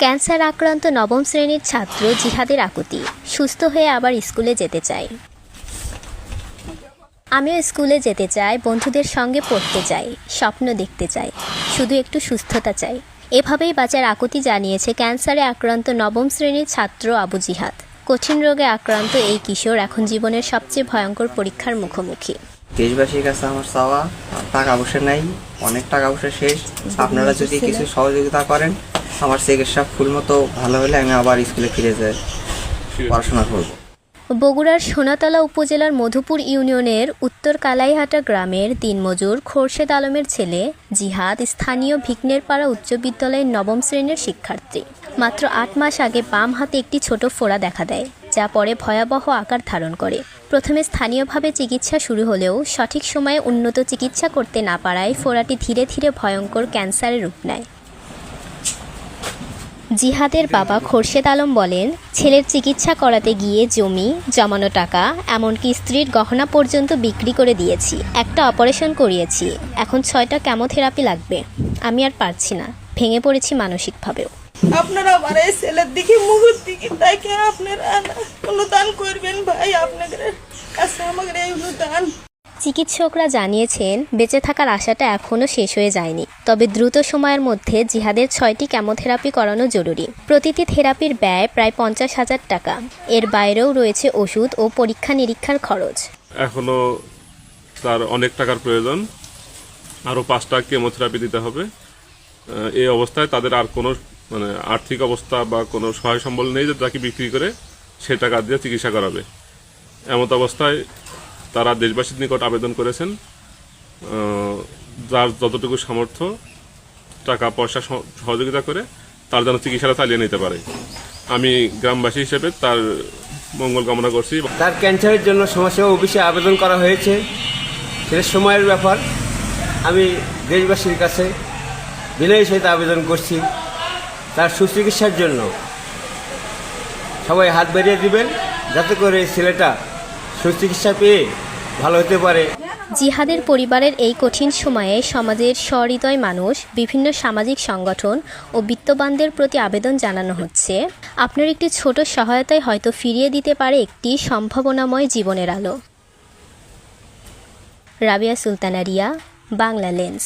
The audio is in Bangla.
ক্যান্সার আক্রান্ত নবম শ্রেণীর ছাত্র জিহাদের আকুতি, সুস্থ হয়ে আবার স্কুলে যেতে চাই। আমিও স্কুলে যেতে চাই, বন্ধুদের সঙ্গে পড়তে চাই, স্বপ্ন দেখতে চাই, শুধু একটু সুস্থতা চাই। এভাবেই বাঁচার আকুতি জানিয়েছে ক্যান্সারে আক্রান্ত নবম শ্রেণীর ছাত্র আবু জিহাদ। কঠিন রোগে আক্রান্ত এই কিশোর এখন জীবনের সবচেয়ে ভয়ঙ্কর পরীক্ষার মুখোমুখি। দেশবাসীর কাছে আমার চাওয়া, টাকা পয়সা নাই, অনেক টাকা পয়সা শেষ। আপনারা যদি কিছু সহযোগিতা করেন, আমার চিকিৎসা ফুল মতো ভালো হলে আমি আবার স্কুলে ফিরে যাই, পড়াশোনা করব। বগুড়ার সোনাতলা উপজেলার মধুপুর ইউনিয়নের উত্তর কালাইহাটা গ্রামের দিনমজুর খোরশেদ আলমের ছেলে জিহাদ স্থানীয় ভিকনেরপাড়া উচ্চ বিদ্যালয়ের নবম শ্রেণীর শিক্ষার্থী। মাত্র 8 মাস আগে বাম হাতে একটি ছোট ফোড়া দেখা দেয়, যা পরে ভয়াবহ আকার ধারণ করে। প্রথমে স্থানীয়ভাবে চিকিৎসা শুরু হলেও সঠিক সময়ে উন্নত চিকিৎসা করতে না পারায় ফোড়াটি ধীরে ধীরে ভয়ঙ্কর ক্যান্সারের রূপ নেয়। জিহাদের বাবা খোরশেদ আলম বলেন, ছেলের চিকিৎসা করাতে গিয়ে জমি, জমানো টাকা, এমনকি স্ত্রীর গহনা পর্যন্ত বিক্রি করে দিয়েছি। একটা অপারেশন করিয়েছি, এখন 6টা কেমোথেরাপি লাগবে। আমি আর পারছি না, ভেঙে পড়েছি মানসিকভাবেও। আপনারা আমার এই ছেলের দিকে মুখের দিকে তাকে আপনারা অনুদান করবেন ভাই, আপনাদের কাছে আমাদের এই অনুদান। চিকিৎসকরা জানিয়েছেন বেঁচে থাকার আশাটা এখনও শেষ হয়ে যায়নি, তবে দ্রুত সময়ের মধ্যে জিহাদের 6টি কেমোথেরাপি করানো জরুরি। প্রতিটি থেরাপির ব্যয় প্রায় 50,000 টাকা। এর বাইরেও রয়েছে ওষুধ ও পরীক্ষা নিরীক্ষার খরচ। এখনো তার অনেক টাকার প্রয়োজন, আরও 5টা কেমোথেরাপি দিতে হবে। এই অবস্থায় তাদের আর কোনো আর্থিক অবস্থা বা কোনো সহায় সম্বল নেই যে তাকে বিক্রি করে সে টাকা দিয়ে চিকিৎসা করাবে। এমত অবস্থায় তারা দেশবাসীর নিকট আবেদন করেছেন, যার যতটুকু সামর্থ্য টাকা পয়সা সহযোগিতা করে তার যেন চিকিৎসাটা চালিয়ে নিতে পারে। আমি গ্রামবাসী হিসেবে তার মঙ্গল কামনা করছি। তার ক্যান্সারের জন্য সমাজসেবা অফিসে আবেদন করা হয়েছে, সেটা সময়ের ব্যাপার। আমি দেশবাসীর কাছে বিনয়ের সহিত আবেদন করছি, তার সুচিকিৎসার জন্য সবাই হাত বাড়িয়ে দিবেন, যাতে করে ছেলেটা সুচিকিৎসা পেয়ে ভালো হতে পারে। জিহাদের পরিবারের এই কঠিন সময়ে সমাজের সহৃদয় মানুষ, বিভিন্ন সামাজিক সংগঠন ও বিত্তবানদের প্রতি আবেদন জানানো হচ্ছে, আপনার একটি ছোট সহায়তায় হয়তো ফিরিয়ে দিতে পারে একটি সম্ভাবনাময় জীবনের আলো। রাবিয়া সুলতানা রিয়া, বাংলা লেন্স।